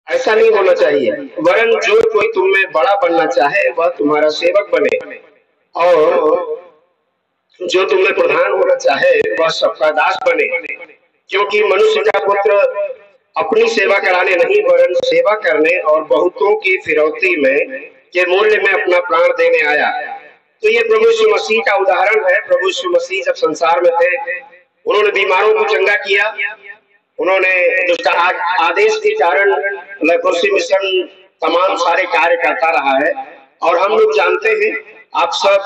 ऐसा नहीं होना चाहिए। वरन जो कोई तुम में बड़ा बनना चाहे वह तुम्हारा सेवक बने, और जो तुम में प्रधान होना चाहे वह सबका दास बने। क्योंकि मनुष्य का पुत्र अपनी सेवा कराने नहीं वरन सेवा करने और बहुतों की फिरौती में के मूल्य में अपना प्राण देने आया। तो ये प्रभु यीशु मसीह का उदाहरण है। प्रभु यीशु मसीह जब संसार में थे, उन्होंने बीमारों को चंगा किया, उन्होंने जो आदेश के कारण लेप्रोसी मिशन तमाम सारे कार्य करता रहा है। और हम लोग जानते हैं, आप सब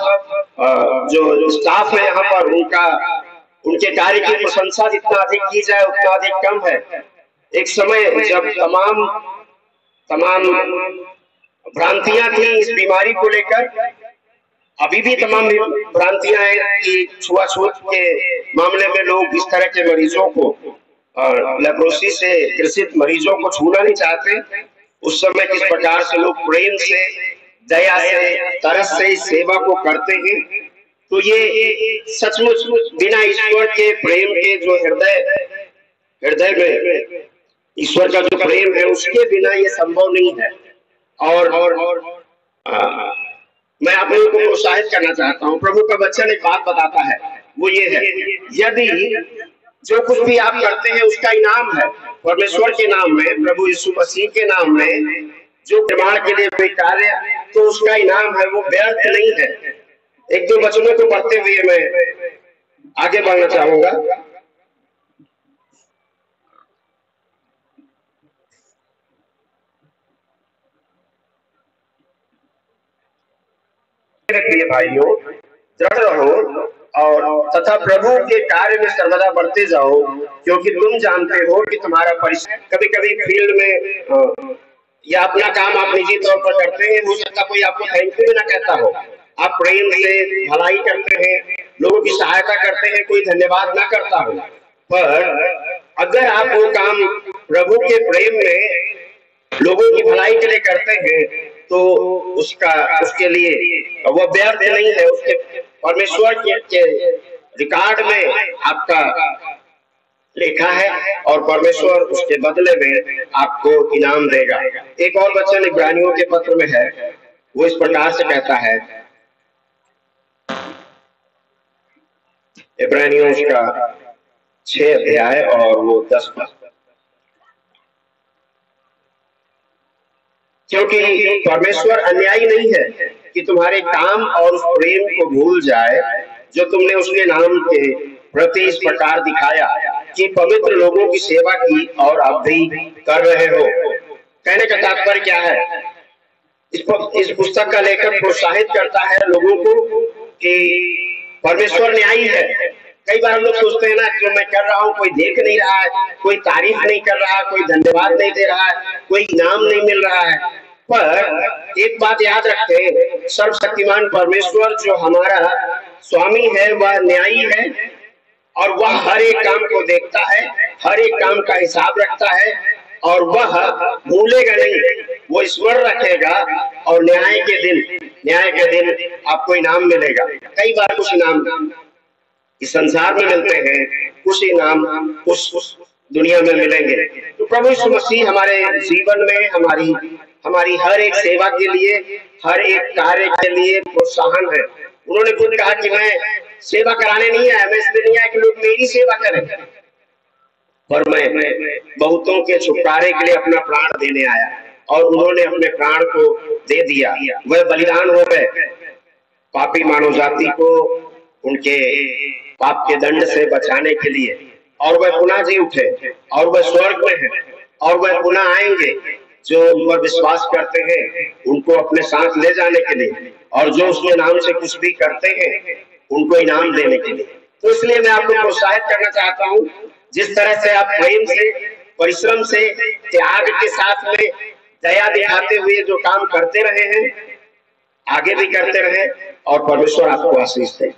जो स्टाफ है यहाँ पर, उनके कार्य की प्रशंसा जितना अधिक की जाए उतना अधिक कम है। एक समय जब तमाम भ्रांतियां थी इस बीमारी को लेकर, अभी भी तमाम भ्रांतियां हैं कि छुआछूत के मामले में लोग इस तरह के मरीजों को, लेप्रोसी से ग्रसित मरीजों को छूना नहीं चाहते। उस समय किस प्रकार से लोग प्रेम से, दया से, तरस से इस सेवा को करते हैं, तो ये सचमुच बिना ईश्वर के प्रेम के, जो हृदय में ईश्वर का जो प्रेम है उसके बिना ये संभव नहीं है। और मैं आप लोगों को प्रोत्साहित करना चाहता हूँ। प्रभु का वचन एक बात बताता है, वो ये है, यदि जो कुछ भी आप करते हैं उसका इनाम है परमेश्वर के नाम में, प्रभु यीशु मसीह के नाम में जो प्रमाण के लिए कोई कार्य, तो उसका इनाम है, वो व्यर्थ नहीं है। एक दो वचनों को पढ़ते हुए मैं आगे बढ़ना चाहूंगा। प्रिय भाइयों, दृढ़ रहो और तथा प्रभु के कार्य में सर्वदा बढ़ते जाओ, क्योंकि तुम जानते हो कि तुम्हारा परिश्रम, कभी कभी फील्ड में या अपना काम आप निजी तौर पर करते हैं, हो सकता कोई आपको थैंक यू भी ना कहता हो। आप प्रेम से भलाई करते हैं, लोगों की सहायता करते हैं, कोई धन्यवाद ना करता हो। पर अगर आप वो काम प्रभु के प्रेम में लोगों की भलाई के लिए करते हैं, तो उसके लिए वो व्यर्थ नहीं है। उसके परमेश्वर के रिकॉर्ड में आपका लिखा है, और परमेश्वर उसके बदले में आपको इनाम देगा। एक और वचन इब्रानियों के पत्र में है, वो इस प्रकार से कहता है, इब्रानियों का 6 अध्याय और वो 10 पद, क्योंकि परमेश्वर अन्यायी नहीं है कि तुम्हारे काम और उस प्रेम को भूल जाए जो तुमने उसके नाम के प्रति इस प्रकार दिखाया कि पवित्र लोगों की सेवा की और अब भी कर रहे हो। कहने का तात्पर्य क्या है? इस पुस्तक का लेखक प्रोत्साहित करता है लोगों को कि परमेश्वर न्यायी है। कई बार हम लोग सोचते हैं ना, जो मैं कर रहा हूँ कोई देख नहीं रहा है, कोई तारीफ नहीं कर रहा है, कोई धन्यवाद नहीं दे रहा है, कोई इनाम नहीं मिल रहा है। पर एक बात याद रखें, सर्वशक्तिमान परमेश्वर जो हमारा स्वामी है वह न्यायी है, और वह हर एक काम को देखता है, हर एक काम का हिसाब रखता है, और वह भूलेगा नहीं, वो ईश्वर रखेगा, और न्याय के दिन आपको इनाम मिलेगा। कई बार कुछ इनाम इस संसार में मिलते हैं, कुछ इनाम उस दुनिया में मिलेंगे। तो प्रभु यीशु मसीह हमारे जीवन में हमारी हर एक सेवा के लिए, हर एक कार्य के लिए प्रोत्साहन है। उन्होंने खुद कहा कि मैं सेवा कराने नहीं आया, मैं इसलिए नहीं आया कि लोग मेरी सेवा करें, पर मैं बहुतों के छुटकारे के लिए अपना प्राण देने आया। और उन्होंने अपने प्राण को दे दिया, वह बलिदान हो गए पापी मानव जाति को उनके पाप के दंड से बचाने के लिए। और वह पुनः जी उठे, और वह स्वर्ग में है, और वह पुनः आएंगे जो उन पर विश्वास करते हैं उनको अपने साथ ले जाने के लिए, और जो उसके नाम से कुछ भी करते हैं उनको इनाम देने के लिए। तो इसलिए मैं आपको प्रोत्साहित करना चाहता हूँ, जिस तरह से आप प्रेम से, परिश्रम से, त्याग के साथ में दया दिखाते हुए जो काम करते रहे हैं, आगे भी करते रहे, और परमेश्वर आपको आशीष दे।